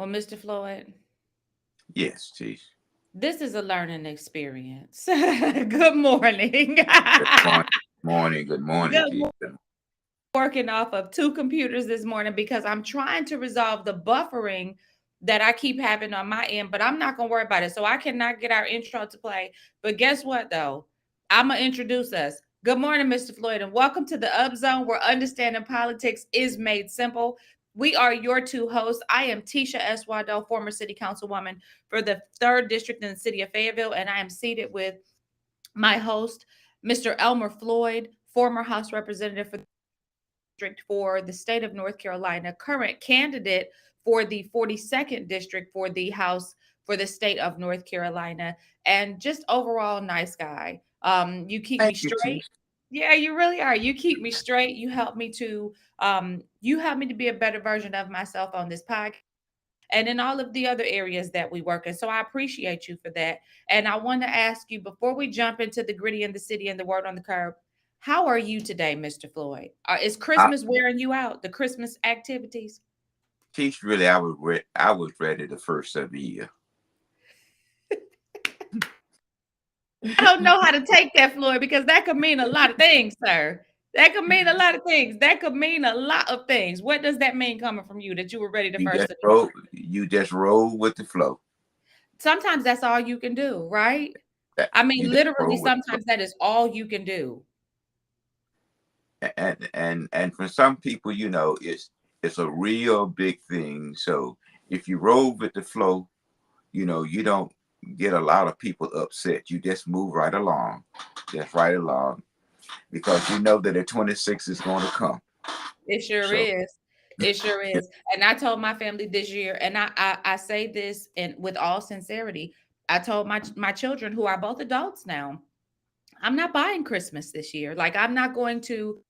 Well, Mr. Floyd, Yes, Chief. this is a learning experience. Good morning. Good morning. Morning. Good morning, Good Chief. morning. Working off of two computers this morning because I'm trying to resolve the buffering that I keep having on my end, but I'm not going to worry about it. So I cannot get our intro to play. But guess what, though? I'm going to introduce us. Good morning, Mr. Floyd, and welcome to the Up Zone where understanding politics is made simple. We are your two hosts. I am Tisha S. Waddell, former city councilwoman for the 3rd District in the city of Fayetteville, and I am seated with my host, Mr. Elmer Floyd, former House Representative for district for the state of North Carolina, current candidate for the 42nd district for the House for the state of North Carolina, and just overall nice guy. You keep me Thank you, straight. Chief. Yeah, you really are. You keep me straight. You help me to be a better version of myself on this podcast and in all of the other areas that we work in. So I appreciate you for that. And I want to ask you before we jump into the gritty in the city and the word on the curb, how are you today, Mr. Floyd? Is I, Christmas wearing you out? The Christmas activities? Chief, really, I was ready the first of the year. I don't know how to take that, Floyd, because that could mean a lot of things, sir. That could mean a lot of things. That could mean a lot of things. What does that mean coming from you that you were ready the first of the year? You just roll with the flow. Sometimes that's all you can do, right? I You mean, just literally, roll with the flow. sometimes that is all you can do. And for some people, it's a real big thing. So if you roll with the flow, you don't get a lot of people upset. You just move right along, just right along, because you know that the 26 is going to come. It sure So is. It sure yeah, is. And I told my family this year, and I say this and with all sincerity. I told my children who are both adults now, I'm not buying Christmas this year. Like I'm not going to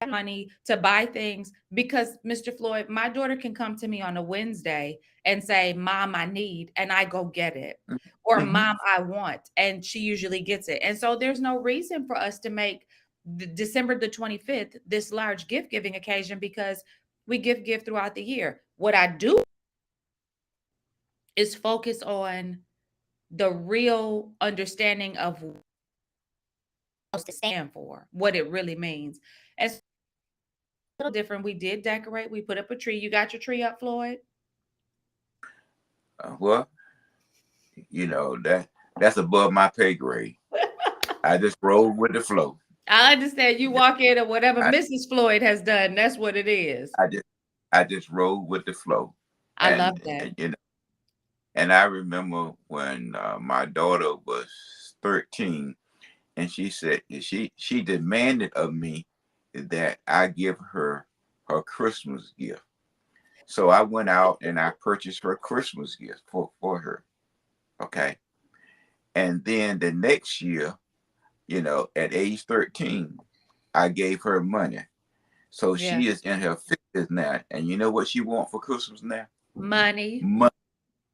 money to buy things because Mr. Floyd, my daughter can come to me on a Wednesday and say, "Mom, I need," and I go get it. Or hmm "Mom, I want," and she usually gets it. And so there's no reason for us to make December the 25th this large gift giving occasion because we give throughout the year. What I do is focus on the real understanding of what to stand for, what it really means. And so a little different. We did decorate. We put up a tree. You got your tree up, Floyd? well, that's above my pay grade. I just roll with the flow. I understand you Yeah, walk in and whatever I, Mrs. Floyd has done, that's what it is. I just I just roll with the flow, I love that. and and I remember when my daughter was 13, and she said she demanded of me that I give her Christmas gift. So I went out and I purchased her Christmas gift for her. Okay. And then the next year, at age 13, I gave her money. So Yeah. she is in her 50s now. And you know what she want for Christmas now? Money. Money.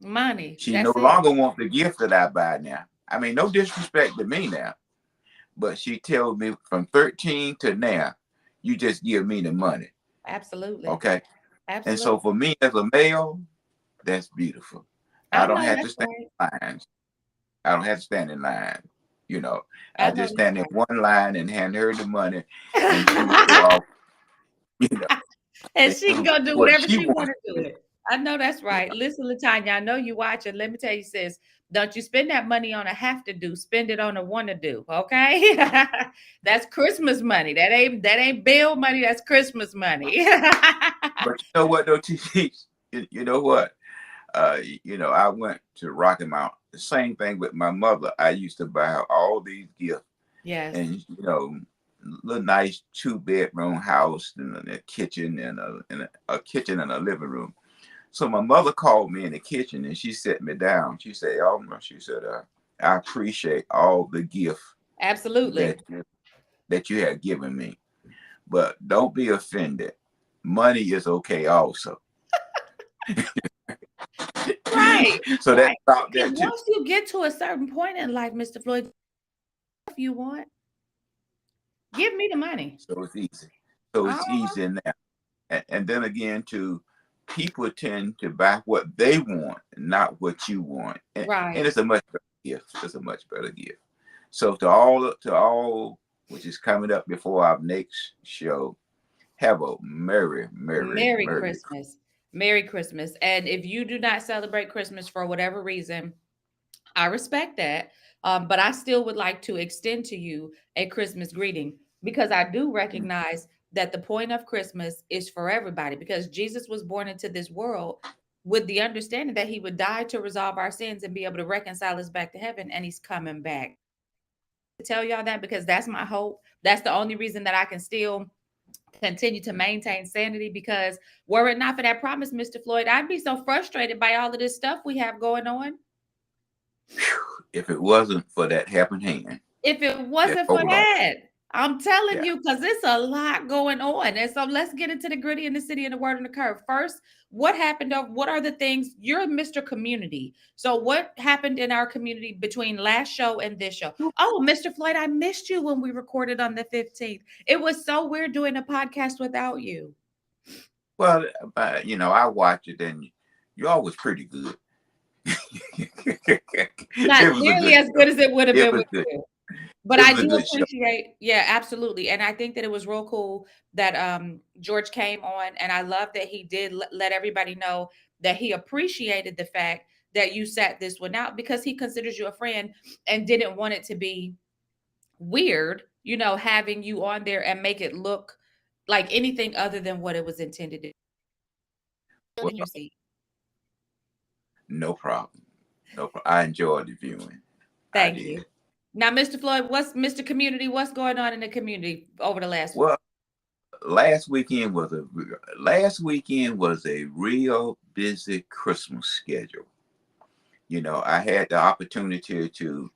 Money. She no That's it. longer want the gift that I buy now. I mean, no disrespect to me now, but she tells me from 13 to now, you just give me the money. Absolutely. Okay. And so Absolutely. for me as a male, that's beautiful. I I don't know have to that's stand right. in lines. I don't have to stand in line. You know, I I know just that's stand in right. one line and hand her the money, and she will go off, you know, And and she can do go do what whatever she she want wants to do to do. it. I know that's You right. Listen, Latanya, I know you watching. Let me tell you, sis, don't you spend that money on a have to do. Spend it on a want to do. Okay, that's Christmas money. That ain't bill money. That's Christmas money. But you know what though, TC? You know what? I went to Rocky Mount. The same thing with my mother. I used to buy her all these gifts, Yes. and little nice 2-bedroom house and a kitchen and a kitchen and a living room. So my mother called me in the kitchen and she sat me down. She said, "Alma," she said, "I appreciate all the gift Absolutely. that that you have given me, but don't be offended. Money is okay also." Right. So that Right. stopped And that too. once you get to a certain point in life, Mr. Floyd, if you want, give me the money. So it's easy. So it's Uh-huh. easy now. And then again, too. people tend to buy what they want, not what you want, and Right. it's a much better gift. It's a much better gift. So to all which is coming up before our next show, have a merry, merry, Merry merry. Christmas. Merry Christmas. And if you do not celebrate Christmas for whatever reason, I respect that. But I still would like to extend to you a Christmas greeting because I do recognize that the point of Christmas is for everybody because Jesus was born into this world with the understanding that he would die to resolve our sins and be able to reconcile us back to heaven, and he's coming back. To tell y'all that because that's my hope. That's the only reason that I can still continue to maintain sanity because were it not for that promise, Mr. Floyd, I'd be so frustrated by all of this stuff we have going on. If it wasn't for that helping hand, If it that wasn't for hold on, that, I'm telling yeah. you, because it's a lot going on. And so let's get into the gritty and the city and the word on the curve. First, what happened? What are the things? You're Mr. Community. So what happened in our community between last show and this show? Oh, Mr. Floyd, I missed you when we recorded on the 15th. It was so weird doing a podcast without you. Well, I watch it, and you're always pretty good. Not It was a nearly good as show. good as it would have It been was with good. you. But It I was a do good show. appreciate, yeah, absolutely. And I think that it was real cool that George came on, and I love that he did let everybody know that he appreciated the fact that you sat this one out because he considers you a friend and didn't want it to be weird, having you on there and make it look like anything other than what it was intended to be Well, in your seat. no problem. No problem. I enjoyed the viewing. I Thank you. did. Now, Mr. Floyd, what's Mr. Community? What's going on in the community over the last week? Well, last weekend was a real busy Christmas schedule. I had the opportunity to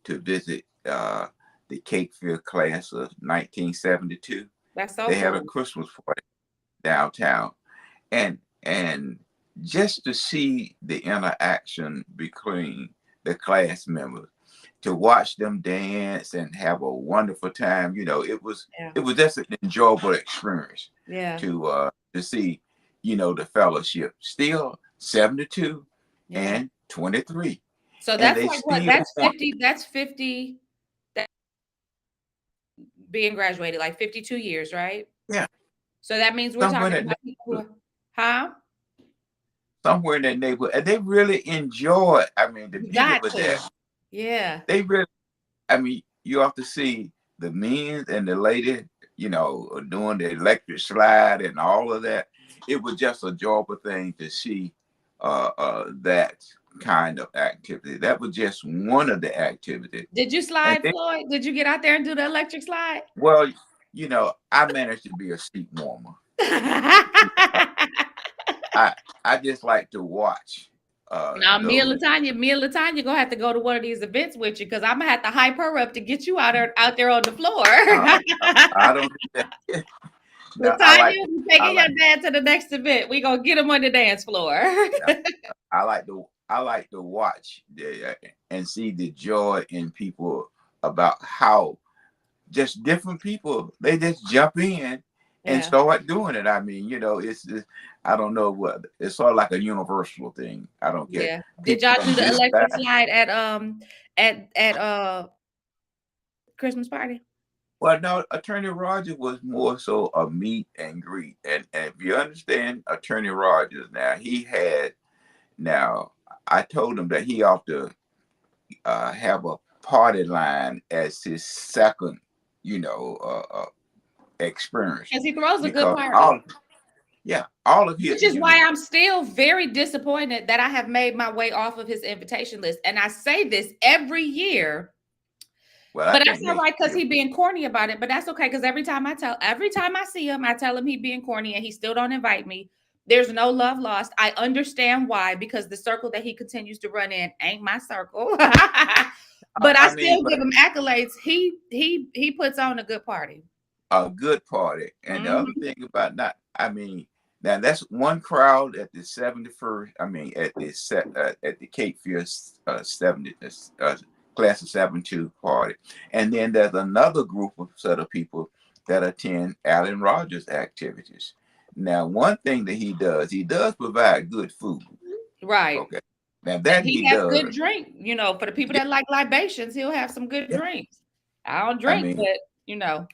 visit the Cape Fear class of 1972. That's so They had a cool. Christmas party downtown, and just to see the interaction between the class members, to watch them dance and have a wonderful time, Yeah. it was just an enjoyable experience Yeah. to see, the fellowship still 72 Yeah. and 23, So and that's they like what? still That's want 50. That's 50 that being graduated, like 52 years, right? yeah, So that means we're somewhere talking in about that people who neighborhood, are, huh? somewhere in that neighborhood, and they really enjoy. I mean, the You people got with to. that, Yeah. they really. I mean, you have to see the men and the lady, doing the electric slide and all of that. It was just a joyful thing to see that kind of activity. That was just one of the activities. Did you And slide, then, Floyd? Did you get out there and do the electric slide? well, I managed to be a seat warmer. I I just like to watch Now, those. Me and Latanya gonna have to go to one of these events with you because I'm gonna have to hype her up to get you out there on the floor. I don't do that. No, Latanya, we I taking your like dad to the next event. We gonna get him on the dance floor. I like to watch and see the joy in people about how just different people they just jump in and Yeah. start doing it. I mean, I don't know what it's sort of like a universal thing. I don't care. Yeah. Did People y'all do from the this electric side. slide at Christmas party? Well, no, Attorney Rogers was more so a meet and greet, and if you understand Attorney Rogers, now I told him that he ought to have a party line as his second, experience, Because he throws a good because party. all of his Which is is why unique. I'm still very disappointed that I have made my way off of his invitation list. And I say this every year, Well, I but that's think not next right because year. he being corny about it. But that's okay because every time I see him, I tell him he being corny and he still don't invite me. There's no love lost. I understand why because the circle that he continues to run in ain't my circle. But I I mean, still give but him accolades. He puts on a good party. a good party. And the other Mhm. thing about that, I mean, now that's one crowd at the 71st. I mean, at the Cape Fear 70 class of 72 party, and then there's another group of set of people that attend Alan Rogers activities. Now, one thing that he does provide good food. Right. Okay. Now And that he he has good does. drink. You know, for the people Yeah, that like libations, he'll have some good yeah. drinks. I don't I drink, mean, but you know,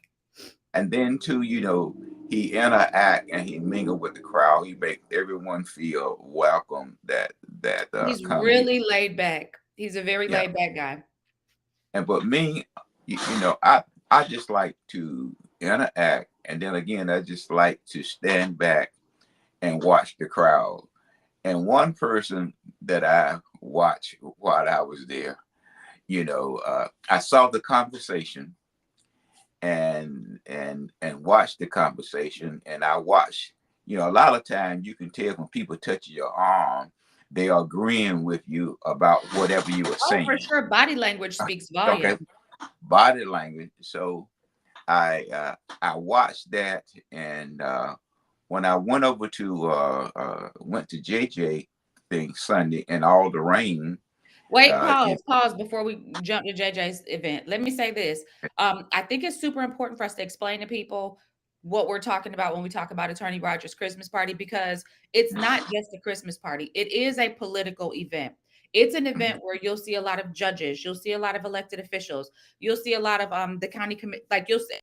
and then too, he interact and he mingle with the crowd. He make everyone feel welcome that he's come here. really laid back. He's a very Yeah. laid back guy. And but me, I just like to interact, and then again, I just like to stand back and watch the crowd. And one person that I watched while I was there, I saw the conversation and watched the conversation, and I watched. A lot of times you can tell when people touch your arm, they are agreeing with you about whatever you are Oh, for saying. sure. Body language speaks Okay, volume. body language. So I watched that, and when I went to JJ thing Sunday and all the rain. Wait, You pause before we jump to JJ's event. Let me say this. I think it's super important for us to explain to people what we're talking about when we talk about Attorney Rogers' Christmas party, because it's not just a Christmas party. It is a political event. It's an event where you'll see a lot of judges, you'll see a lot of elected officials, you'll see a lot of the county commit, like you'll see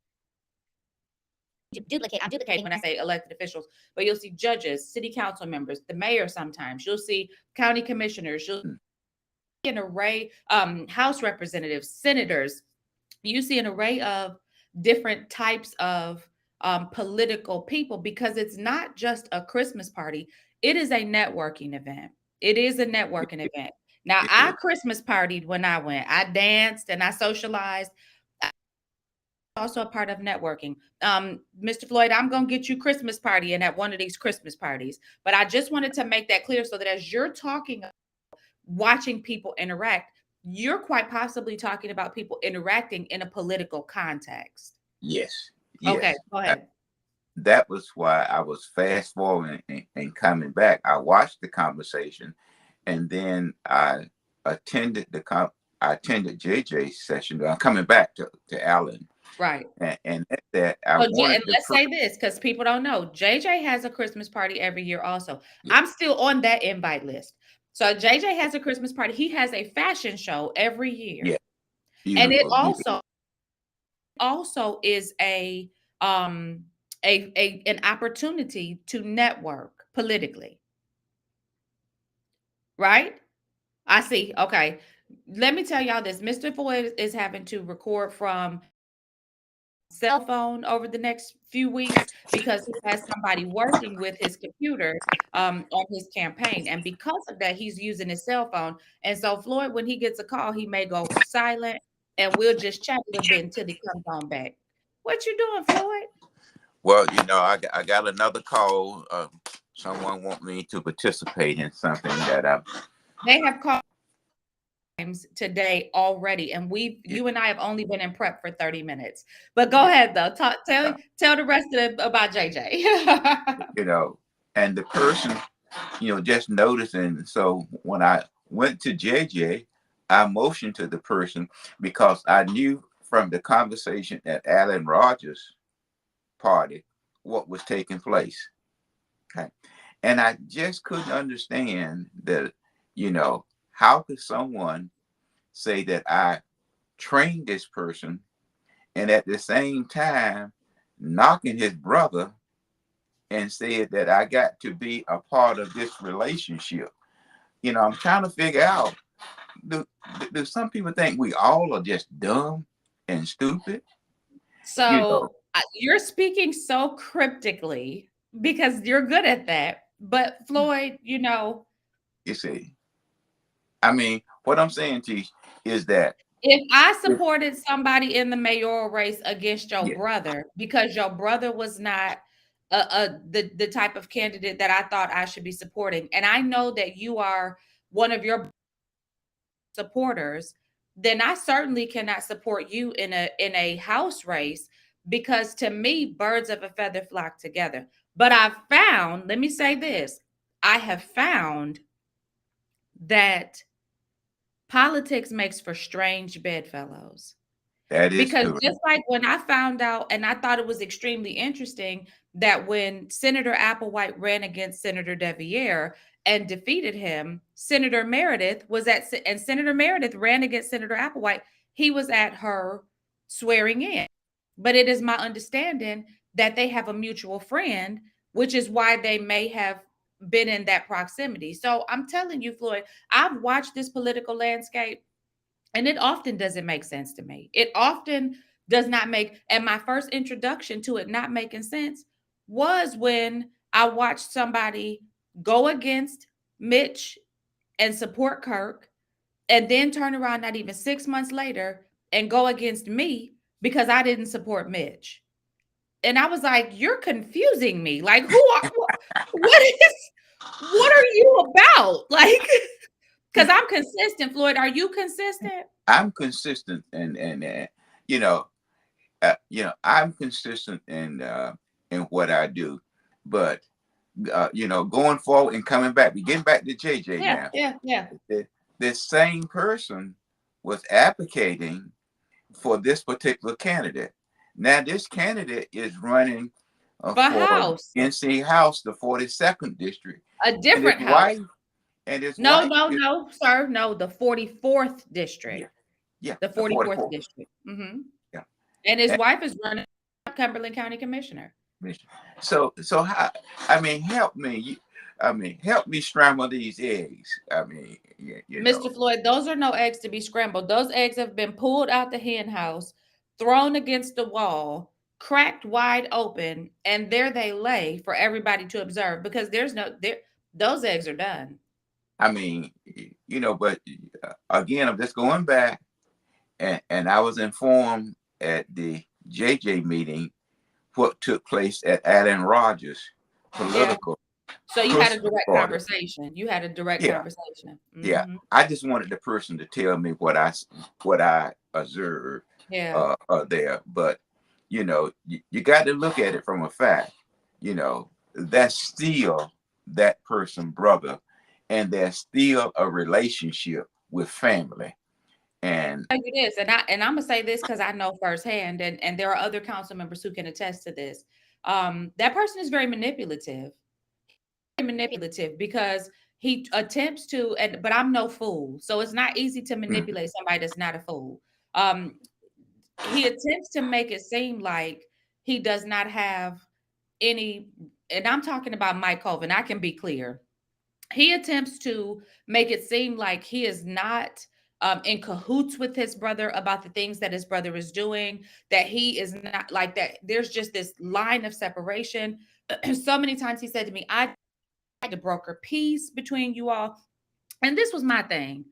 duplicate. I'm duplicating when I say elected officials, but you'll see judges, city council members, the mayor sometimes. You'll see county commissioners. You'll see an array, House representatives, senators. You see an array of different types of political people, because it's not just a Christmas party. It is a networking event. It is a networking event. Now, it, I it, Christmas partied when I went. I danced and I socialized, also a part of networking. Mr. Floyd, I'm going to get you Christmas partying at one of these Christmas parties. But I just wanted to make that clear so that as you're talking, watching people interact, you're quite possibly talking about people interacting in a political context. yes, Okay, yes. go ahead. That was why I was fast forwarding and coming back. I watched the conversation, and then I attended JJ's session. I'm coming back to Allen, Right. and at that I So, and wanted the let's say this because people don't know, JJ has a Christmas party every year also. yeah, I'm still on that invite list. So JJ has a Christmas party. He has a fashion show every year. yeah, And it beautiful, beautiful. also is um an opportunity to network politically, right? I see. Okay. Let me tell y'all this. Mr. Floyd is having to record from cell phone over the next few weeks because he has somebody working with his computer on his campaign. And because of that, he's using his cell phone. And so Floyd, when he gets a call, he may go silent and we'll just chat a little bit until he comes on back. What you doing, Floyd? Well, I got another call. Someone want me to participate in something that I. They have called today already, and you and I have only been in prep for 30 minutes. But go ahead though. Tell the rest of about JJ. you know, and the person, just noticing. So when I went to JJ, I motioned to the person because I knew from the conversation at Alan Rogers' party what was taking place. Okay. And I just couldn't understand that, how could someone say that I trained this person and at the same time knocking his brother and said that I got to be a part of this relationship. I'm trying to figure out, do some people think we all are just dumb and stupid? You So know, you're speaking so cryptically because you're good at that. But Floyd, you see, I mean, what I'm saying to you is that, if I if, supported somebody in the mayoral race against your yeah, brother because your brother was not the type of candidate that I thought I should be supporting, and I know that you are one of your supporters, then I certainly cannot support you in a house race, because to me, birds of a feather flock together. But I've found, let me say this, I have found that politics makes for strange bedfellows. That is Because correct. just like when I found out, and I thought it was extremely interesting that when Senator Applewhite ran against Senator DeViere and defeated him, Senator Meredith was and Senator Meredith ran against Senator Applewhite. He was at her swearing in. But it is my understanding that they have a mutual friend, which is why they may have been in that proximity. So I'm telling you, Floyd, I've watched this political landscape and it often doesn't make sense to me. It often does not make, and my first introduction to it not making sense was when I watched somebody go against Mitch and support Kirk, and then turn around not even 6 months later and go against me because I didn't support Mitch. And I was like, you're confusing me. Like, what are you about? Like, because I'm consistent, Floyd. Are you consistent? I'm consistent, and you know, I'm consistent in what I do, but going forward and coming back, we getting back to JJ Yeah, now. yeah. The same person was advocating for this particular candidate. Now, this candidate is running For for House, NC House, the 42nd district, a and his different House. wife, No, is, sir. No, the 44th yeah, district. yeah, The the 44th 44th, district. yeah. And his And wife is running Cumberland County Commissioner. so how, I mean, help me scramble these eggs. I mean, Mr. Floyd, those are no eggs to be scrambled. Those eggs have been pulled out the hen house, thrown against the wall, cracked wide open, and there they lay for everybody to observe because those eggs are done. I mean, but again, I'm just going back, and I was informed at the JJ meeting what took place at Alan Rogers Yeah. political So you had a Christmas direct party. conversation. You had a direct Yeah, conversation. yeah. I just wanted the person to tell me what I observed Yeah. there. But you got to look at it from a fact. That's still that person, brother, and there's still a relationship with family. And Tell you this, and I'm gonna say this because I know firsthand, and there are other council members who can attest to this. That person is very manipulative. Manipulative because he attempts to, but I'm no fool, so it's not easy to mm, manipulate somebody that's not a fool. Um, he attempts to make it seem like he does not have any, and I'm talking about Mike Colvin. I can be clear. He attempts to make it seem like he is not in cahoots with his brother about the things that his brother is doing, that he is not like that. There's just this line of separation. So many times he said to me, I had to broker peace between you all. And this was my thing.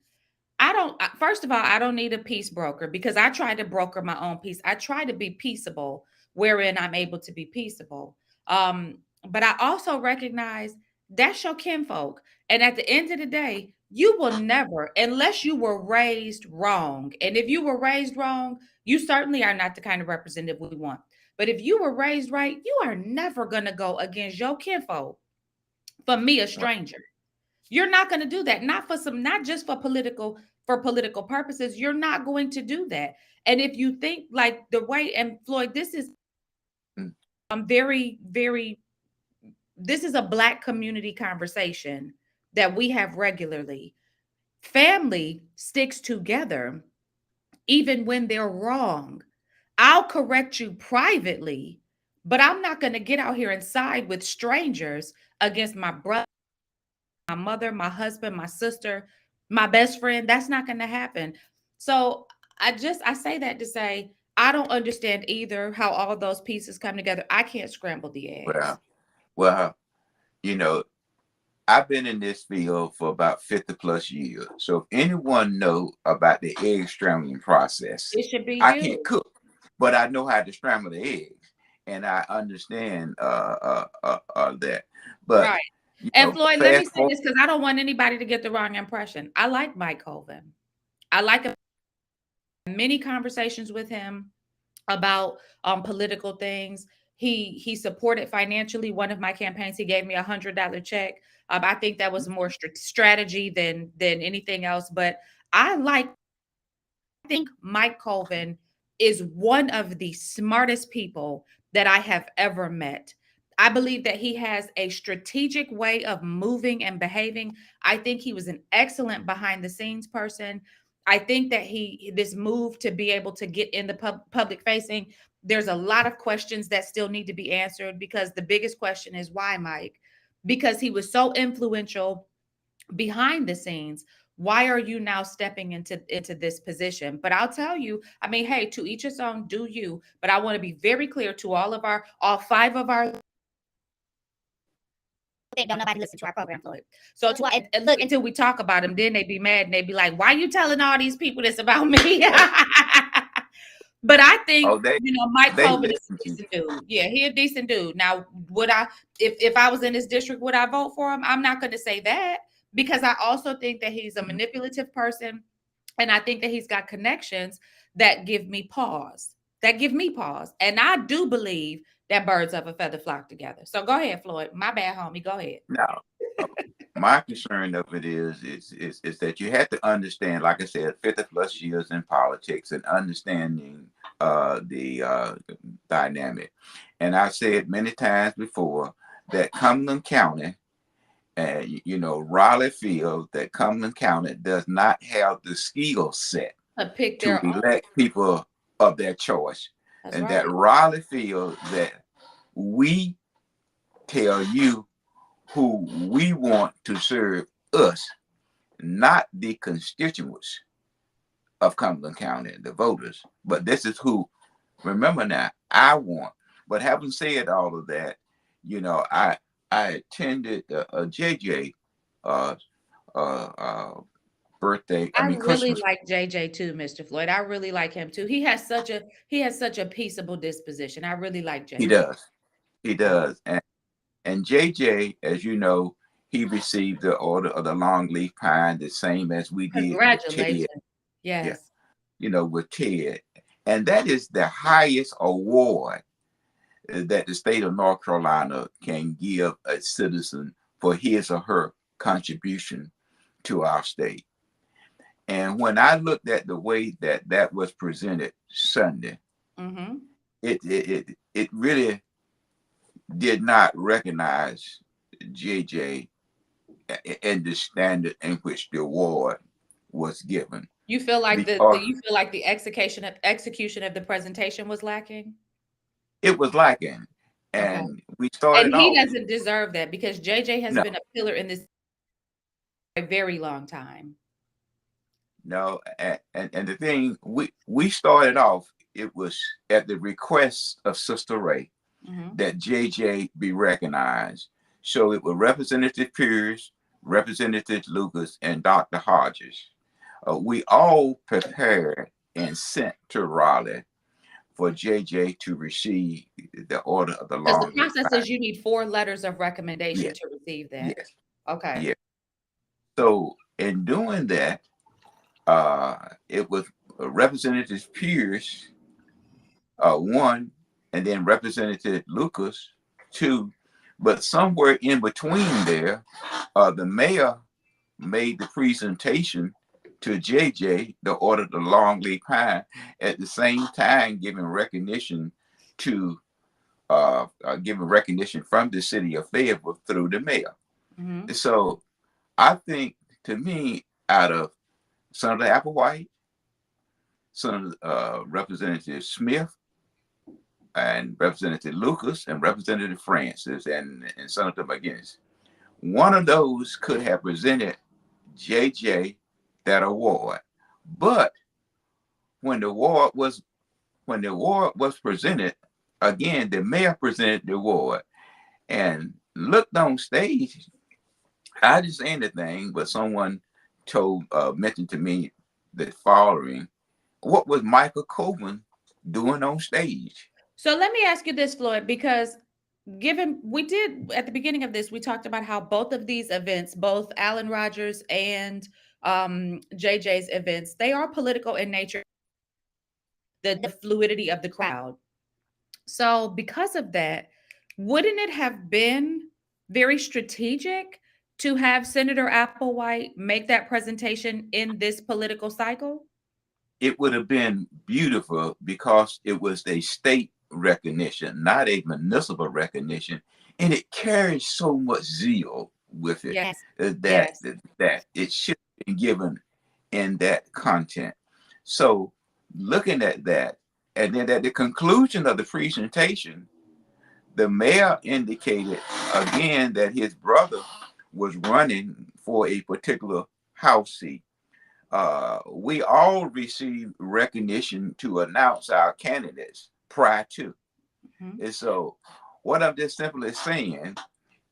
First of all, I don't need a peace broker because I try to broker my own peace. I try to be peaceable wherein I'm able to be peaceable. But I also recognize that's your kinfolk. And at the end of the day, you will never, unless you were raised wrong. And if you were raised wrong, you certainly are not the kind of representative we want. But if you were raised right, you are never going to go against your kinfolk for me, a stranger. You're not going to do that. Not just for political purposes. You're not going to do that. And if you think like the way, and Floyd, this is mm, very, very, this is a Black community conversation that we have regularly. Family sticks together even when they're wrong. I'll correct you privately, but I'm not going to get out here and side with strangers against my brother, my mother, my husband, my sister, my best friend. That's not going to happen. So I say that to say I don't understand either how all those pieces come together. I can't scramble the eggs. well, well, you know, I've been in this field for about 50 plus years. So if anyone know about the egg scrambling process, It should be I can't you. cook, but I know how to scramble the eggs, and I understand that. But Right. And Floyd, let me fast say forward. this because I don't want anybody to get the wrong impression. I like Mike Colvin. I like many conversations with him about political things. He supported financially one of my campaigns. He gave me $100 check. I think that was more strategy than anything else. But I think Mike Colvin is one of the smartest people that I have ever met. I believe that he has a strategic way of moving and behaving. I think he was an excellent behind the scenes person. I think that this move to be able to get in the public facing, there's a lot of questions that still need to be answered, because the biggest question is why, Mike? Because he was so influential behind the scenes. Why are you now stepping into this position? But I'll tell you, I mean, hey, to each his own, do you. But I want to be very clear to all five of our, don't nobody listen to our program, Floyd. So and look, until we talk about them, then they be mad and they be like, why are you telling all these people this about me? But I think, Oh, Mike they Colvin is listen a to you. decent dude. Yeah, he a decent dude. Now, would I, if I was in this district, would I vote for him? I'm not going to say that, because I also think that he's a manipulative person, and I think that he's got connections that give me pause. And I do believe that birds of a feather flock together. So go ahead, Floyd. My bad, homie. Go ahead. Now, my concern of it is that you have to understand, like I said, 50 plus years in politics and understanding the dynamic. And I've said many times before that Cumberland County, Raleigh feels that Cumberland County does not have the skill set Pick to their own. elect people of their choice. That's And right. that Raleigh feels that we tell you who we want to serve us, not the constituents of Cumberland County, the voters. But this is who, remember now, I want. But having said all of that, I attended a JJ uh, birthday. I really Christmas. like JJ too, Mr. Floyd. I really like him too. He has such a peaceable disposition. I really like JJ. He does, and JJ, as you know, he received the Order of the Longleaf Pine, the same as we did with Ted. Congratulations. Yes. Yeah, with Ted, and that is the highest award that the state of North Carolina can give a citizen for his or her contribution to our state. And when I looked at the way that was presented Sunday, it really did not recognize JJ and the standard in which the award was given. You feel like the execution of the presentation was lacking? It was lacking. And we started and he off. Doesn't deserve that, because JJ has been a pillar in this a very long time. No, and the thing, we started off, it was at the request of Sister Ray that JJ be recognized. So it was Representative Pierce, Representative Lucas, and Dr. Hodges. We all prepared and sent to Raleigh for JJ to receive the Order of the Longleaf Pine. The process is you need 4 letters of recommendation to receive that. Yes. Okay. Yeah. So in doing that, it was Representative Pierce, 1, and then Representative Lucas, 2. But somewhere in between there, the mayor made the presentation to JJ, the Order of the Longleaf Pine, at the same time giving recognition from the city of Fayetteville through the mayor. So I think, to me, out of Senator Applewhite, Representative Smith, and Representative Lucas, and Representative Francis, and Senator McGinnis, one of those could have presented JJ that award. But when the award was presented, again, the mayor presented the award and looked on stage. I didn't say anything, but someone mentioned to me the following: what was Michael Colvin doing on stage? So let me ask you this, Floyd, because we did at the beginning of this, we talked about how both of these events, both Alan Rogers and JJ's events, they are political in nature, the fluidity of the crowd. So because of that, wouldn't it have been very strategic to have Senator Applewhite make that presentation in this political cycle? it would have been beautiful because it was a state recognition, not a municipal recognition, and it carries so much zeal with it Yes. that Yes. that it should be given in that content. So, looking at that, and then at the conclusion of the presentation, the mayor indicated again that his brother was running for a particular house seat. We all receive recognition to announce our candidates prior to. Mhm. And so, what I'm just simply saying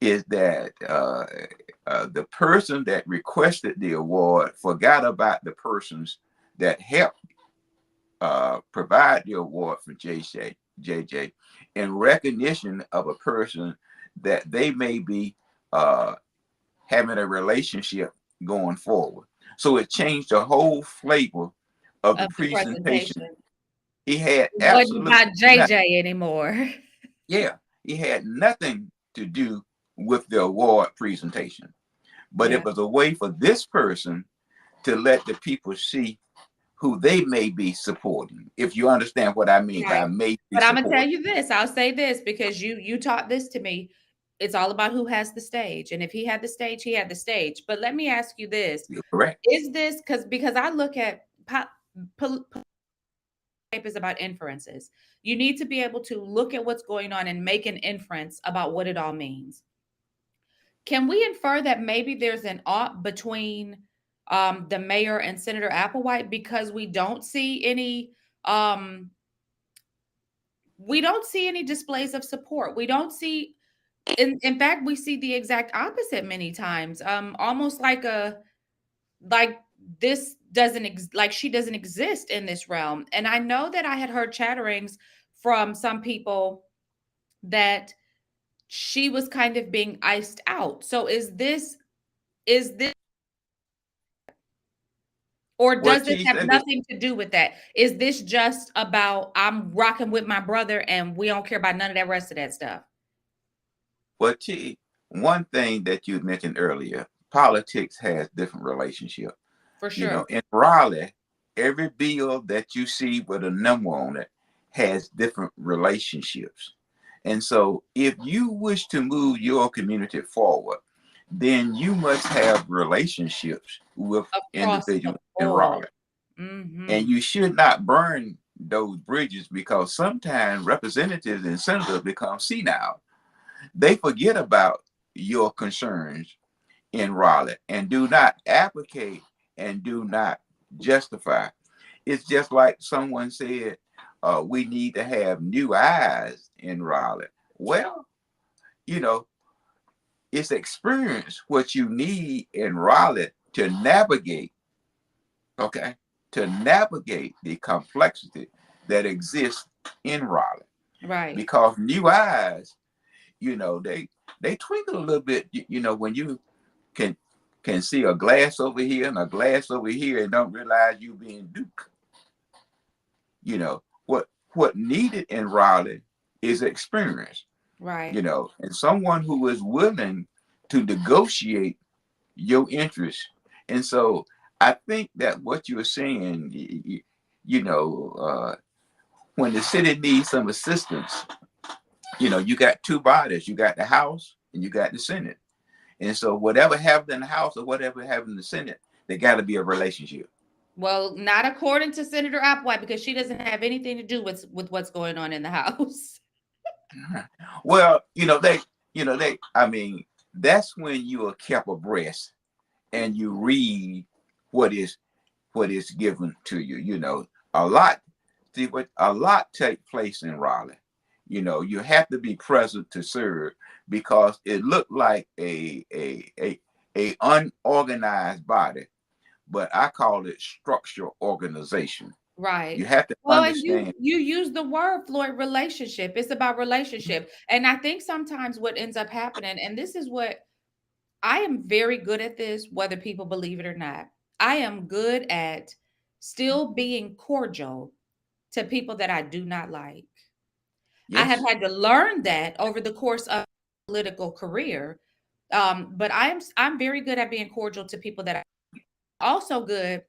is that the person that requested the award forgot about the persons that helped provide the award for JJ in recognition of a person that they may be uh, having a relationship going forward. So it changed the whole flavor of the Of the presentation. presentation. He had It wasn't absolutely about nothing. JJ anymore. Yeah, he had nothing to do with the award presentation, but it Yeah. was a way for this person to let the people see who they may be supporting. If you understand what I mean Right. by may be But Imma tell supporting. you this, I'll say this because you taught this to me. It's all about who has the stage, and if he had the stage, he had the stage. But let me ask you this, You're correct. is this because I look at is about inferences. You need to be able to look at what's going on and make an inference about what it all means. Can we infer that maybe there's an ought between the mayor and Senator Applewhite because um, we don't see any displays of support. We don't see in fact we see the exact opposite many times. Almost like this like she doesn't exist in this realm. And I know that I had heard chatterings from some people that she was kind of being iced out. So is this or Well, does this Chief, have let me, nothing to do with that? Is this just about I'm rocking with my brother and we don't care about none of that rest of that stuff? well, Chief, one thing that you mentioned earlier, politics has different relationships. For You know, sure. in Raleigh, every bill that you see with a number on it has different relationships. And so, if you wish to move your community forward, then you must have relationships with Across the individuals in board. Raleigh. And Mhm. you should not burn those bridges because sometimes representatives and senators become senile. They forget about your concerns in Raleigh and do not advocate and do not justify. It's just like someone said, we need to have new eyes in Raleigh. Well, you know, it's experience what you need in Raleigh to navigate, okay, to navigate the complexity that exists in Raleigh. Right. Because new eyes, they twinkle a little bit, when you can see a glass over here and a glass over here and don't realize you being duped. What needed in Raleigh is experience, Right. and someone who is willing to negotiate your interests. And so I think that what you were saying, you know, uh, when the city needs some assistance, you got two bodies, you got the House and you got the Senate. And so whatever happened in the House or whatever happened in the Senate, there got to be a relationship. Well, not according to Senator Applewhite because she doesn't have anything to do with what's going on in the house. Well, I mean, that's when you are kept abreast and you read what is given to you. A lot. See what a lot take place in Raleigh. You have to be present to serve because it looked like a unorganized body, but I call it structural organization. You Right. have to Well, and understand. you use the word, Floyd, relationship. It's about relationship. And I think sometimes what ends up happening, and this is what I am very good at this, whether people believe it or not. I am good at still being cordial to people that I do not like. I have Yes, had to learn that over the course of political career. But I'm very good at being cordial to people that I also good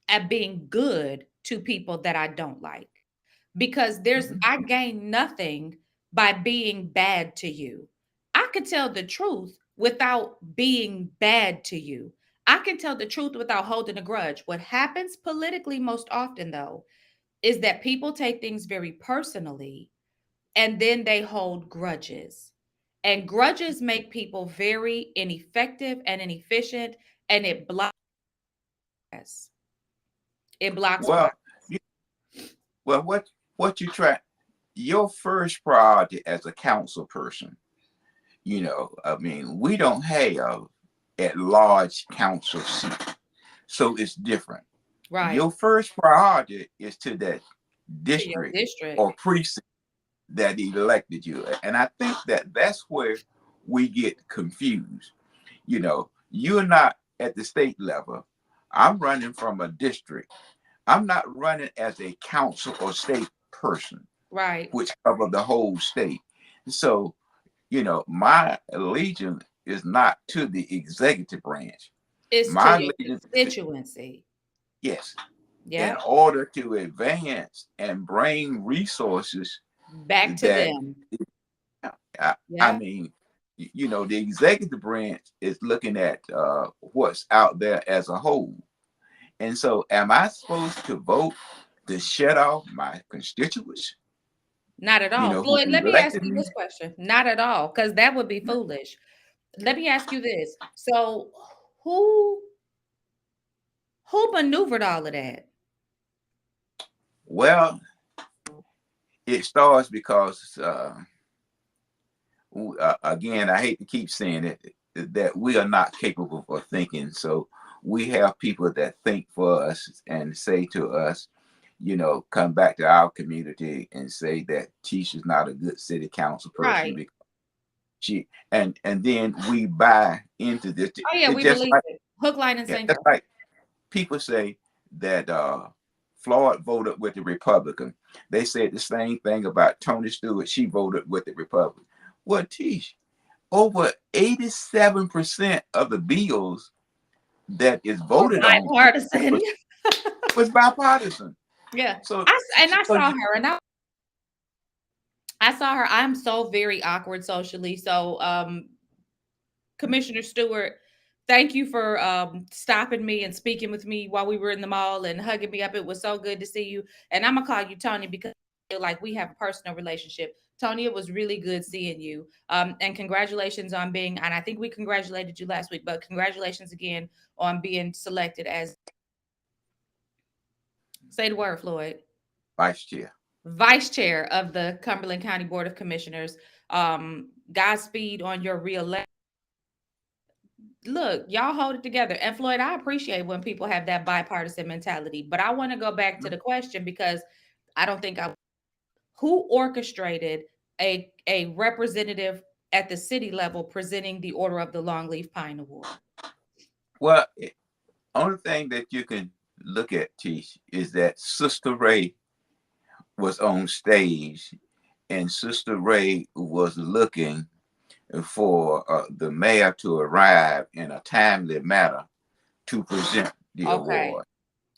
at being good to people that I don't like, because I gain nothing by being bad to you. I could tell the truth without being bad to you. I can tell the truth without holding a grudge. What happens politically most often, though, is that people take things very personally and then they hold grudges. And grudges make people very ineffective and inefficient, and it blocks. It blocks Well, progress. you, well, what you try, your first priority as a council person, I mean, we don't have at large council seat, so it's different. Right. Your first priority is to that To your district district. or precinct that elected you. And I think that that's where we get confused. You're not at the state level. I'm running from a district. I'm not running as a council or state person, Right. which cover the whole state. So, my allegiance is not to the executive branch. It's to My your allegiance is, constituency. yes, in Yeah. order to advance and bring resources Back to that them. I Yeah. mean, the executive branch is looking at what's out there as a whole. And so, am I supposed to vote to shut off my constituents, Not at all. who Floyd, let me ask elected you me? this question. Not at all, because that would be foolish. Let me ask you this. So who who maneuvered all of that? Well, it starts because, again, I hate to keep saying it, that we are not capable of thinking. So we have people that think for us and say to us, come back to our community and say that Tisha's not a good city council person Right. because and then we buy into this. Oh yeah, It's we just believe like, it. Hook, line, and yeah, just sinker. like people say that Floyd voted with the Republican. They said the same thing about Tony Stewart. She voted with the Republican. Well, Tish, over 87% of the bills that is Or voted on bipartisan. was bipartisan. Yeah. So, I so saw her, and I saw her. I'm so very awkward socially. So Commissioner Stewart, thank you for stopping me and speaking with me while we were in the mall and hugging me up. It was so good to see you. And I'm gonna call you Tony because I feel like we have a personal relationship. Tony, it was really good seeing you. And congratulations on being, and I think we congratulated you last week, but congratulations again on being selected as, say the word, Floyd, vice chair. vice chair of the Cumberland County Board of Commissioners. Godspeed on your reelection. Look, y'all hold it together. And Floyd, I appreciate when people have that bipartisan mentality, but I want to go back to the question because I don't think I who orchestrated a representative at the city level presenting the Order of the Longleaf Pine Award. Well, only thing that you can look at, Tish, is that Sister Ray was on stage, and Sister Ray was looking for the mayor to arrive in a timely manner to present the Okay. award.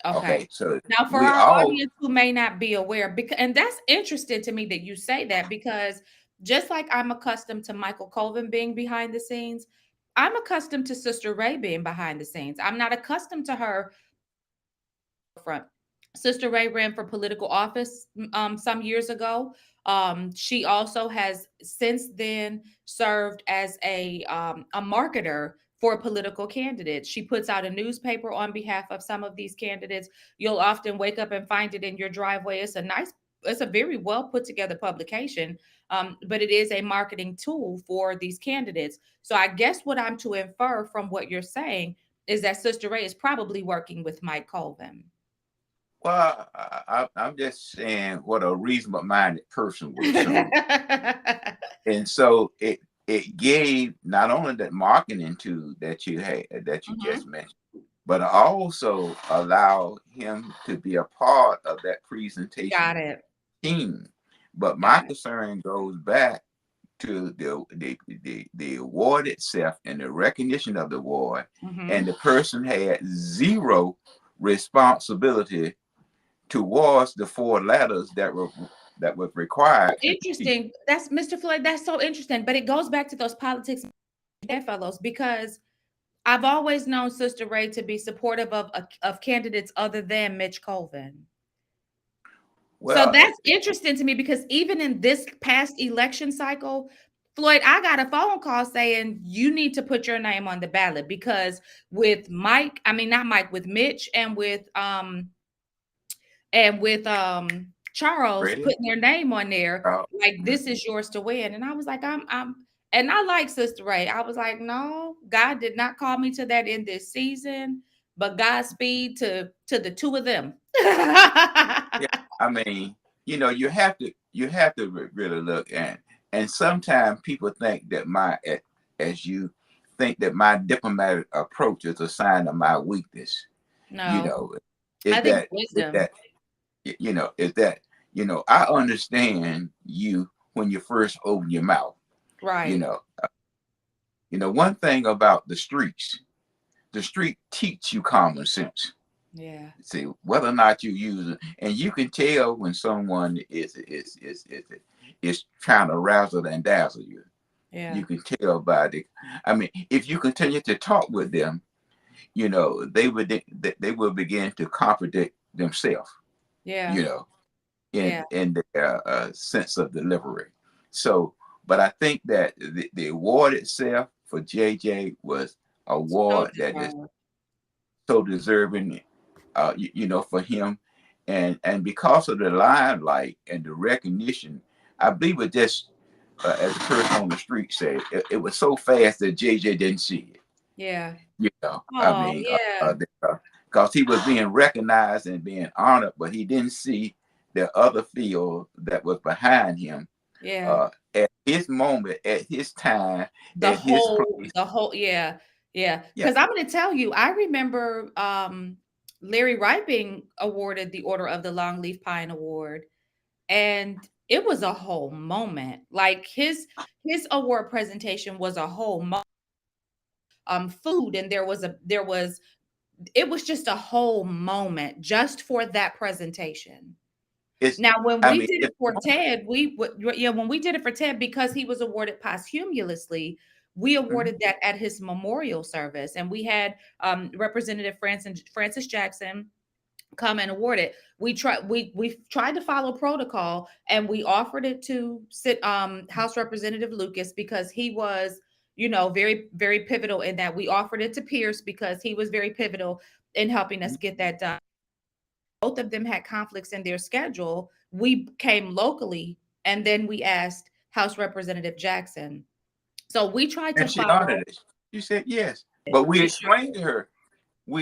Okay. Okay, so Now, for we our all, audience who may not be aware, because and that's interesting to me that you say that because just like I'm accustomed to Michael Colvin being behind the scenes, I'm accustomed to Sister Ray being behind the scenes. I'm not accustomed to her front. Sister Ray ran for political office some years ago. She also has since then served as a marketer for political candidates. She puts out a newspaper on behalf of some of these candidates. You'll often wake up and find it in your driveway. It's a very well put together publication, but it is a marketing tool for these candidates. So I guess what I'm to infer from what you're saying is that Sister Ray is probably working with Mike Colvin. well, I'm just saying what a reasonable minded person would assume. And so it gave not only that marketing tool that you had that you Mhm. just mentioned, but also allow him to be a part of that Got presentation it. team. But my Got it. concern goes back to the award itself and the recognition of the award, and Mhm. the person had zero responsibility towards the 4 letters that was required to teach. Interesting. That's Mr. Floyd. That's so interesting. But it goes back to those politics fellows, because I've always known Sister Ray to be supportive of candidates other than Mitch Colvin. So Well, that's interesting to me, because even in this past election cycle, Floyd, I got a phone call saying you need to put your name on the ballot, because with Mike, I mean not Mike, with Mitch and with Charles Freddie, putting their name on there, like mhm. this is yours to win. And I was like, I'm and I like Sister Ray. I was like, no, God did not call me to that in this season, but Godspeed to the two of them. Yeah, I mean, you have to really look at, and sometimes people think that as you think that my diplomatic approach is a sign of my weakness. You No, know, I is think is wisdom. that is that I understand you when you first open your mouth. You Right. know, one thing about the street teach you common sense. Yeah. See whether or not you use it, and you can tell when someone is trying to razzle and dazzle you. Yeah. You can tell by the. I mean, if you continue to talk with them, they will begin to contradict themselves. Yeah. You know, Yeah. in their sense of delivery. So, but I think that the award itself for JJ was an So award that is deserved. so deserving, for him, and because of the limelight and the recognition, I believe it just, as the person on the street said, it was so fast that JJ didn't see it. Yeah. I Oh, mean, yeah. because he was being recognized and being honored, but he didn't see the other field that was behind him, Yeah. at his moment, at his time, at his place. Yeah. Yeah. Yeah, Because I'm going to tell you, I remember Larry Wright being awarded the Order of the Longleaf Pine Award, and it was a whole moment. Like his award presentation was a whole food, and it was just a whole moment just for that presentation. it's. Now, when I we mean, did it it's. for Ted, when we did it for Ted, because he was awarded posthumously, we Mhm. awarded that at his memorial service, and we had Representative Francis Jackson come and award it. We tried to follow protocol, and we offered it to House Representative Lucas, because he was, very, very pivotal in that. We offered it to Pierce because he was very pivotal in helping us get that done. Both of them had conflicts in their schedule. We came locally, and then we asked House Representative Jackson. So we tried to And she honored follow. it. She said yes. But we She sure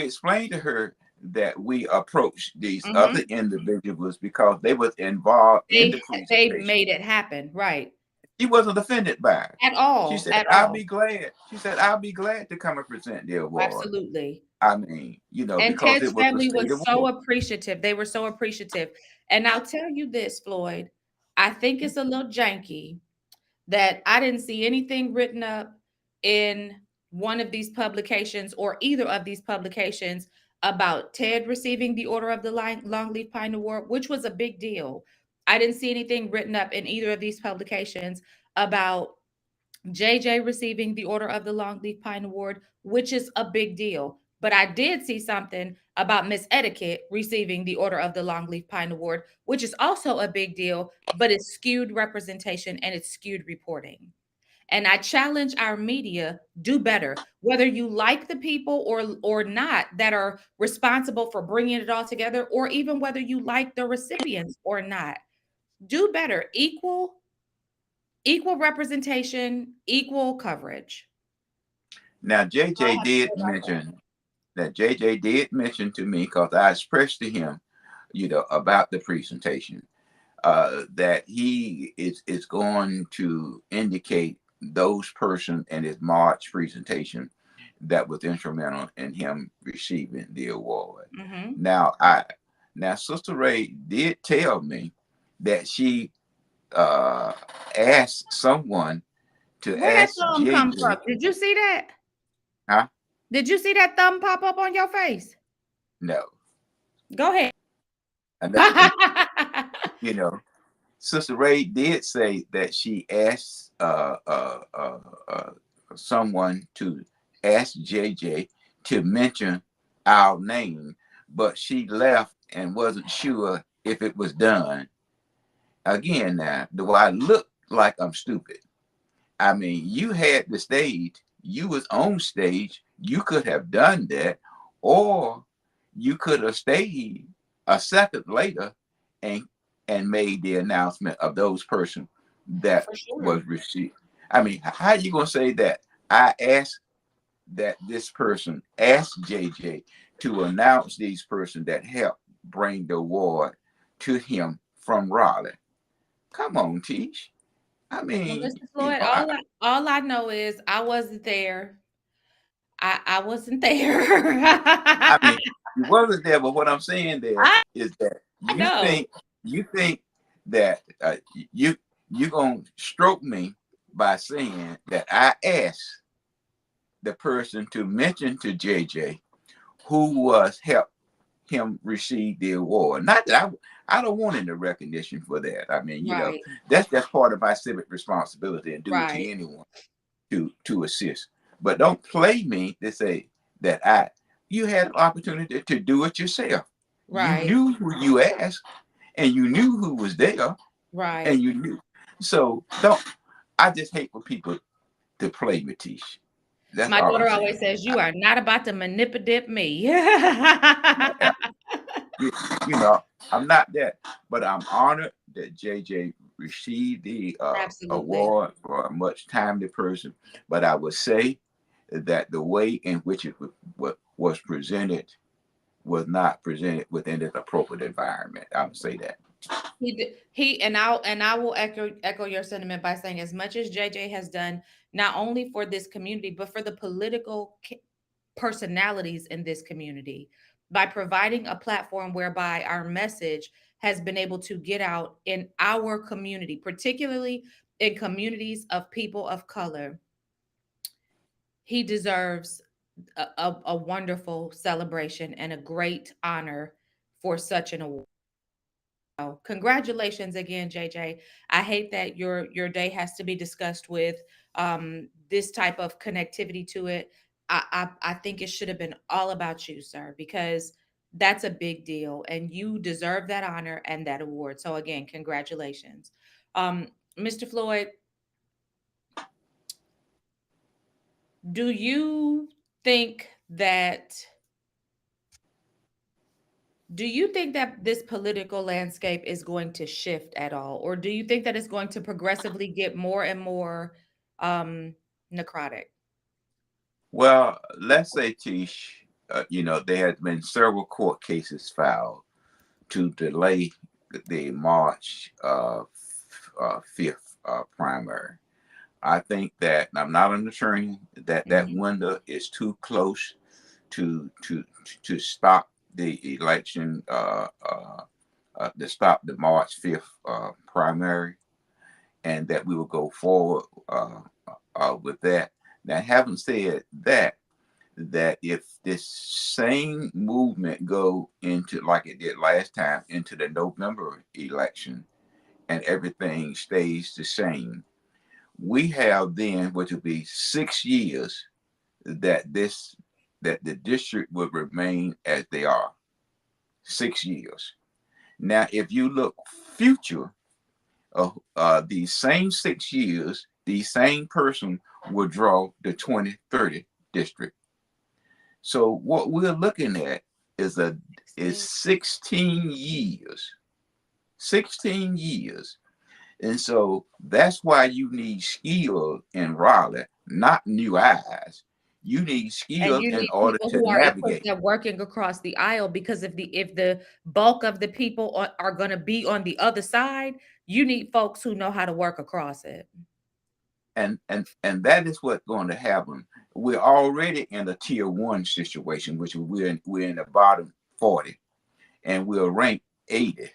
explained to her, that we approached these did. other individuals because they was involved in the They presentation. made it happen, right? She wasn't offended by it. At She all, said, at I'll all. be glad. She said, I'll be glad to come and present the award. Absolutely. I mean, And because Ted's it was a family state was so award. appreciative. They were so appreciative. And I'll tell you this, Floyd, I think it's a little janky that I didn't see anything written up in one of these publications, or either of these publications, about Ted receiving the Order of the Longleaf Pine Award, which was a big deal. I didn't see anything written up in either of these publications about JJ receiving the Order of the Longleaf Pine Award, which is a big deal. But I did see something about Miss Etiquette receiving the Order of the Longleaf Pine Award, which is also a big deal, but it's skewed representation and it's skewed reporting. And I challenge our media, do better. Whether you like the people or not that are responsible for bringing it all together, or even whether you like the recipients or not, do better. Equal representation, equal coverage. Now, That's all I have to say about that. JJ did mention to me, because I expressed to him, about the presentation, that he is going to indicate those persons in his March presentation that was instrumental in him receiving the award. Mm-hmm. Now Sister Ray did tell me that she asked someone to Where that ask thumb come from? JJ, Did you see that? huh? Did you see that thumb pop up on your face? No. Go ahead. And that, you know, Sister Ray did say that she asked uh, someone to ask JJ to mention our name, but she left and wasn't sure if it was done. Again, now, do I look like I'm stupid? I mean, you had the stage, you was on stage, you could have done that, or you could have stayed a second later and made the announcement of those person that For was sure. received. I mean, how you gonna say that? I asked that this person asked JJ to announce these person that helped bring the award to him from Raleigh. Come on, Tish. I Well, mean, Mr. Floyd, all I know is I wasn't there. I wasn't there. I mean, you wasn't there, but what I'm saying there I is that know. you think that you you gonna stroke me by saying that I asked the person to mention to JJ who was helped him receive the award. Not that I don't want any recognition for that. I mean, Right, that's part of my civic responsibility and duty right, to anyone to assist. But don't play me to say that you had an opportunity to do it yourself. You right, knew who you asked, and you knew who was there, and right. you knew. So don't. I just hate for people to play Matish. That's My all I'm daughter saying. always says, "You are not about to manipulate me." Yeah, you, you know, I'm not that, but I'm honored that JJ received the Absolutely. award for a much timely person. But I would say that the way in which it was presented was not presented within its appropriate environment. I would say that. He and I will echo your sentiment by saying as much as JJ has done not only for this community but for the political personalities in this community by providing a platform whereby our message has been able to get out in our community, particularly in communities of people of color. He deserves a wonderful celebration and a great honor for such an award. So, congratulations again, JJ. I hate that your day has to be discussed with this type of connectivity to it. I think it should have been all about you, sir, because that's a big deal, and you deserve that honor and that award. So again, congratulations, Mr. Floyd. Do you think that Do you think that this political landscape is going to shift at all? Or do you think that it's going to progressively get more and more um, necrotic? Well, let's say, Tish, there has been several court cases filed to delay the March 5th primary. I think that I'm not an attorney. That Mhm. window is too close to stop the election, to stop the March 5th primary, and that we will go forward with that. Now, having said that, that if this same movement go into like it did last time into the November election and everything stays the same, we have then, which will be 6 years, that the district would remain as they are. 6 years. Now, if you look future, these same 6 years, the same person will draw the 2030 district. So what we're looking at is a is 16. 16 years. 16 years. And so that's why you need skill in Raleigh, not new eyes. You need And skills you in need order people to who are equipped navigate. at working across the aisle because if the bulk of the people are going to be on the other side, you need folks who know how to work across it. And that is what's going to happen. We're already in a tier one situation, which we're in the bottom 40, and we're ranked 80.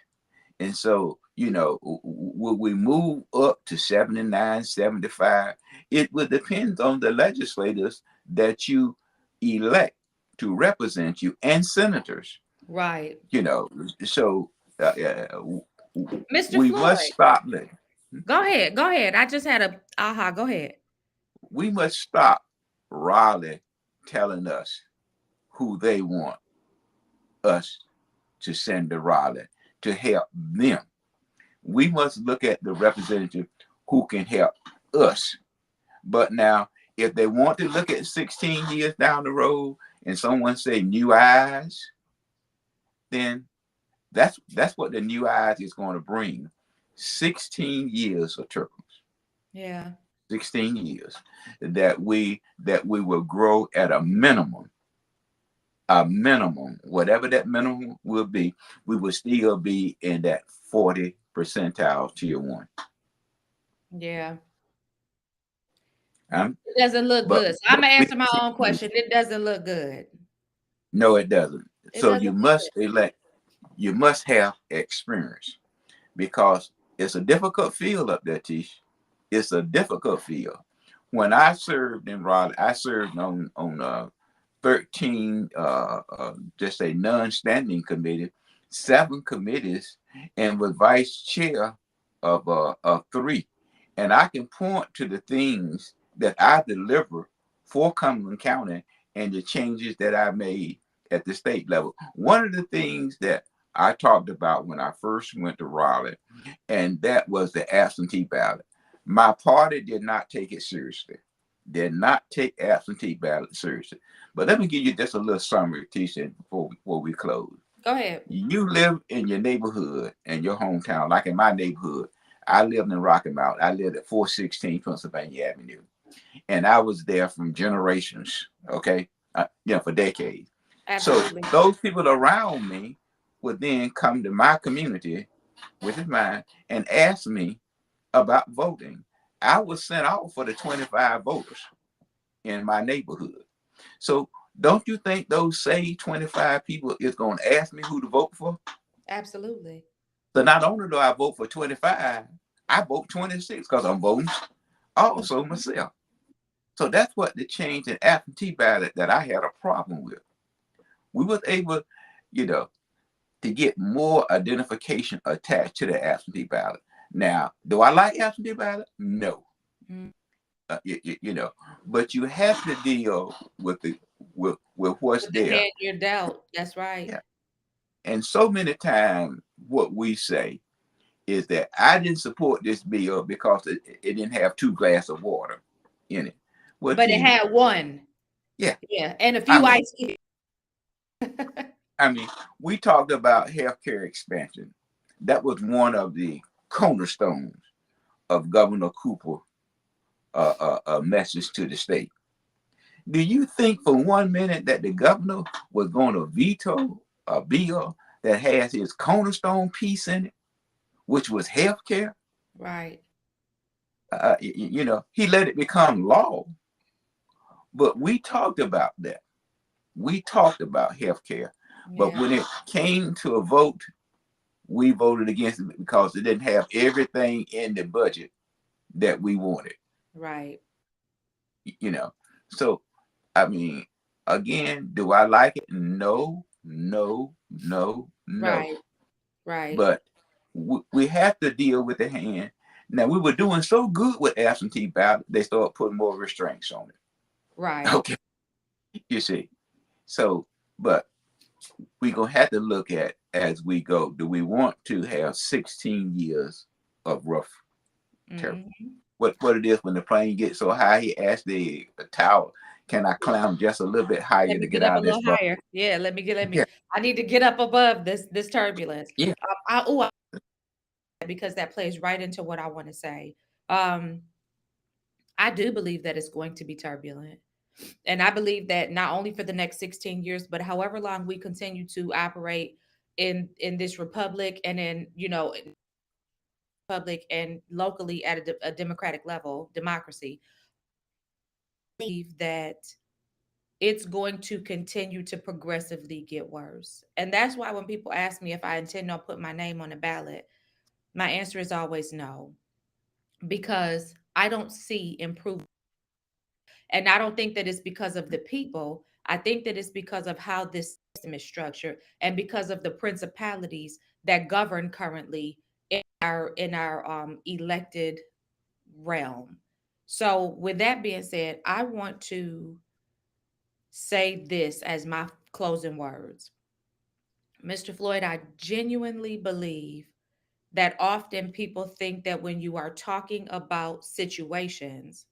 And so, will we move up to 79, 75? It will depend on the legislators that you elect to represent you and senators. Right. So uh, Mr. we must Floyd, stop letting. go ahead. Go ahead. I just had a aha. Go ahead. We must stop Raleigh telling us who they want us to send to Raleigh to help them. We must look at the representative who can help us. But now, if they want to look at 16 years down the road and someone say new eyes, then that's what the new eyes is going to bring. 16 years of turbulence. Yeah. 16 years that we will grow at a minimum, whatever that minimum will be, we will still be in that 40 percentile tier one. Yeah. Um, It doesn't look but good. So I'm gonna we answer my own question. It doesn't look good. no, it doesn't. It So doesn't you look must elect. You must have experience because it's a difficult field up there, Tish. It's a difficult field. When I served in Raleigh, I served on 13 just a non-standing committee, 7 committees, and was vice chair of 3. And I can point to the things that I delivered for Cumberland County and the changes that I made at the state level. One of the things that I talked about when I first went to Raleigh, and that was the absentee ballot. My party did not take it seriously. Did not take absentee ballot seriously. But let me give you just a little summary, Tisha, before we close. Go ahead. You live in your neighborhood and your hometown, like in my neighborhood. I lived in Rocky Mount. I lived at 416 Pennsylvania Avenue, and I was there from generations. Okay, for decades. Absolutely. So those people around me would then come to my community, which is mine, and ask me about voting. I was sent out for the 25 voters in my neighborhood. So don't you think those same 25 people is going to ask me who to vote for? Absolutely. So not only do I vote for 25, I vote 26 because I'm voting also myself. So that's what the change in absentee ballot that I had a problem with. We was able, you know, to get more identification attached to the absentee ballot. Now, do I like absentee ballot? No. Mm. But you have to deal with what's With the there. hand you're dealt. That's right. Yeah. And so many times, what we say is that I didn't support this bill because it didn't have 2 glasses of water in it. Well, But it gee, had one. yeah. Yeah. And a I few mean, ice cubes. I mean, we talked about healthcare expansion. That was one of the cornerstones of Governor Cooper message to the state. Do you think for 1 minute that the governor was going to veto a bill that has his cornerstone piece in it, which was health care? Right. He let it become law. But we talked about that. We talked about health care. But Yeah. when it came to a vote, we voted against it because it didn't have everything in the budget that we wanted. Right. So I mean, again, do I like it? No, no, no, no. Right. Right. But we have to deal with the hand. Now, we were doing so good with absentee ballot, they started putting more restraints on it. Right. Okay, you see. So, but we're going to have to look at as we go. Do we want to have 16 years of rough terror? Mm-hmm. What it is when the plane gets so high, he asked the tower, can I climb just a little bit higher Let to me get get up out a of this little bubble? higher. Yeah, let me. Yeah, I need to get up above this turbulence. yeah. Because that plays right into what I want to say. Um, I do believe that it's going to be turbulent. And I believe that not only for the next 16 years, but however long we continue to operate in this republic and in, public and locally at a democratic level, democracy, I believe that it's going to continue to progressively get worse. And that's why when people ask me if I intend on put my name on the ballot, my answer is always no, because I don't see improvement. And I don't think that it's because of the people. I think that it's because of how this system is structured and because of the principalities that govern currently in our elected realm. So with that being said, I want to say this as my closing words. Mr. Floyd, I genuinely believe that often people think that when you are talking about situations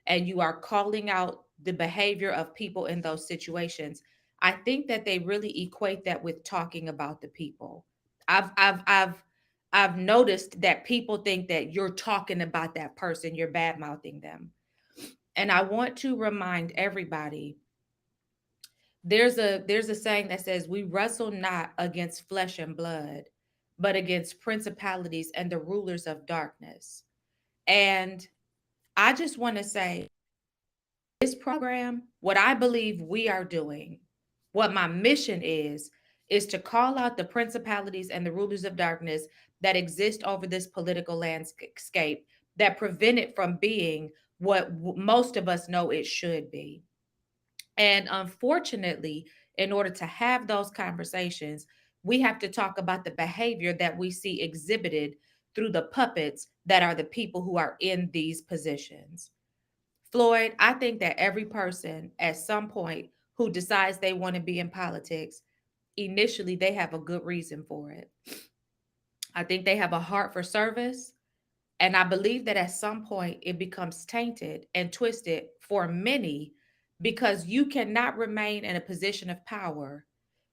and you are calling out the behavior of people in those situations, I think that they really equate that with talking about the people. I've I've I've I've noticed that people think that you're talking about that person, you're bad mouthing them. And I want to remind everybody, there's a saying that says we wrestle not against flesh and blood, but against principalities and the rulers of darkness. And I just want to say, this program, what I believe we are doing, what my mission is to call out the principalities and the rulers of darkness that exist over this political landscape that prevent it from being what most of us know it should be. And unfortunately, in order to have those conversations, we have to talk about the behavior that we see exhibited through the puppets that are the people who are in these positions. Floyd, I think that every person at some point who decides they want to be in politics, initially they have a good reason for it. I think they have a heart for service. And I believe that at some point it becomes tainted and twisted for many, because you cannot remain in a position of power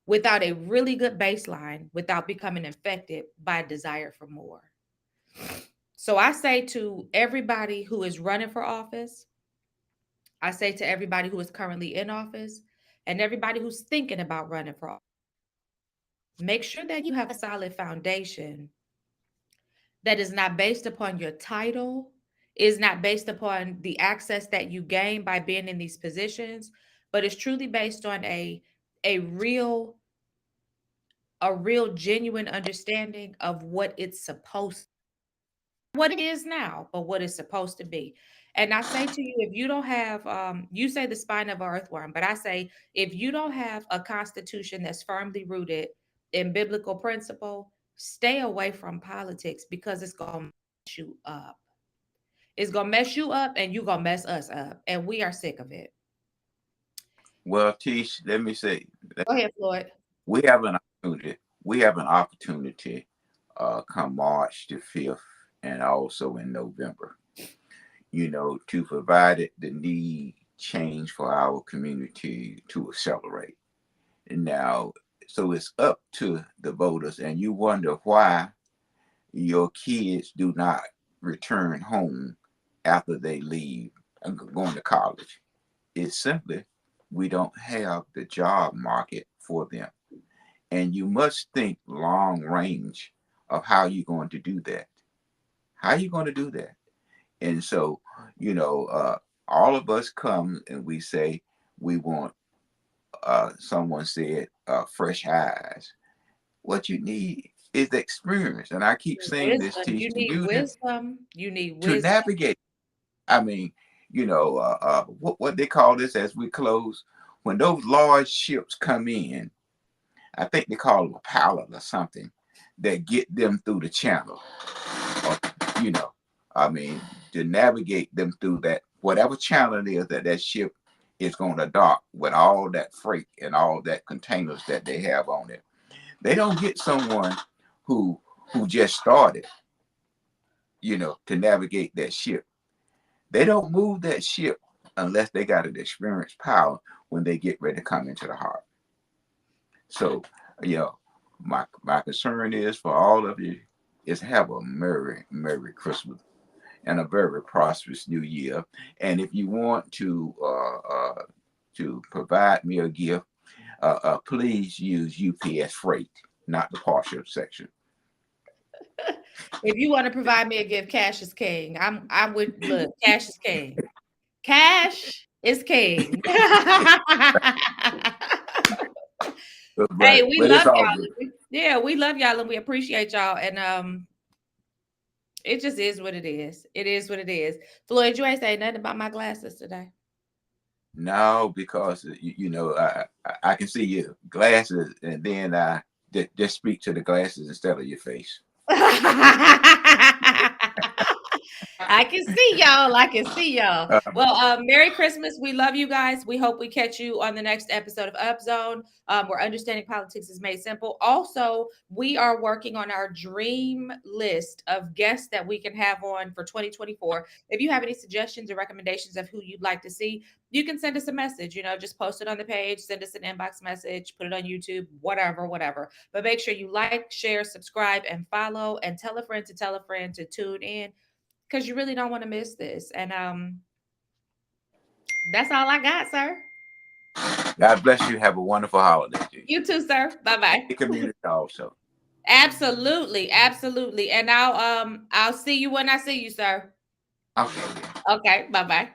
without a really good baseline, without becoming infected by a desire for more. So I say to everybody who is running for office, I say to everybody who is currently in office, and everybody who's thinking about running for office, make sure that you have a solid foundation that is not based upon your title, is not based upon the access that you gain by being in these positions, but it's truly based on a real a real genuine understanding of what it's supposed, what it is now, but what it's supposed to be. And I say to you, if you don't have, you say the spine of an earthworm, but I say if you don't have a constitution that's firmly rooted in biblical principle, stay away from politics, because it's gonna mess you up. It's gonna mess you up, and you're gonna mess us up, and we are sick of it. Well, Tish, let me say, Go ahead, Floyd. we have an opportunity. We have an opportunity come March the 5th and also in November, to provide it the need change for our community to accelerate. And now, so it's up to the voters, and you wonder why your kids do not return home after they leave and going to college. It's simply we don't have the job market for them. And you must think long range of how you're going to do that. How are you going to do that? And so, all of us come and we say we want, someone said, fresh eyes. What you need is the experience. And I keep saying this Wisdom. to You need you wisdom. You need to wisdom. navigate. I mean, what they call this as we close, when those large ships come in, I think they call them a pallet or something that get them through the channel. Or, you know, I mean, to navigate them through that, whatever channel it is that ship is going to dock with all that freight and all that containers that they have on it. They don't get someone who just started, to navigate that ship. They don't move that ship unless they got an experienced power when they get ready to come into the harbor. So, you know, my concern is for all of you is have a merry Christmas and a very prosperous New Year. And if you want to provide me a gift, please use UPS freight, not the partial section. If you want to provide me a gift, cash is king. I would look, cash is king. Cash is king. Hey, we But it's love all good. y'all. Yeah, we love y'all and we appreciate y'all. And it just is what it is. It is what it is. Floyd, you ain't say nothing about my glasses today. No, because I can see your glasses, and then just speak to the glasses instead of your face. I can see y'all. I can see y'all. Uh, Well, Merry Christmas. We love you guys. We hope we catch you on the next episode of Upzone, where understanding politics is made simple. Also, we are working on our dream list of guests that we can have on for 2024. If you have any suggestions or recommendations of who you'd like to see, you can send us a message. Just post it on the page, send us an inbox message, put it on YouTube, whatever. But make sure you like, share, subscribe, and follow, and tell a friend to tune in, because you really don't want to miss this. And that's all I got, sir. God bless you. Have a wonderful holiday to you. You too, sir. Bye And bye. the community also. Absolutely. And I'll see you when I see you, sir. Okay. Okay, bye bye.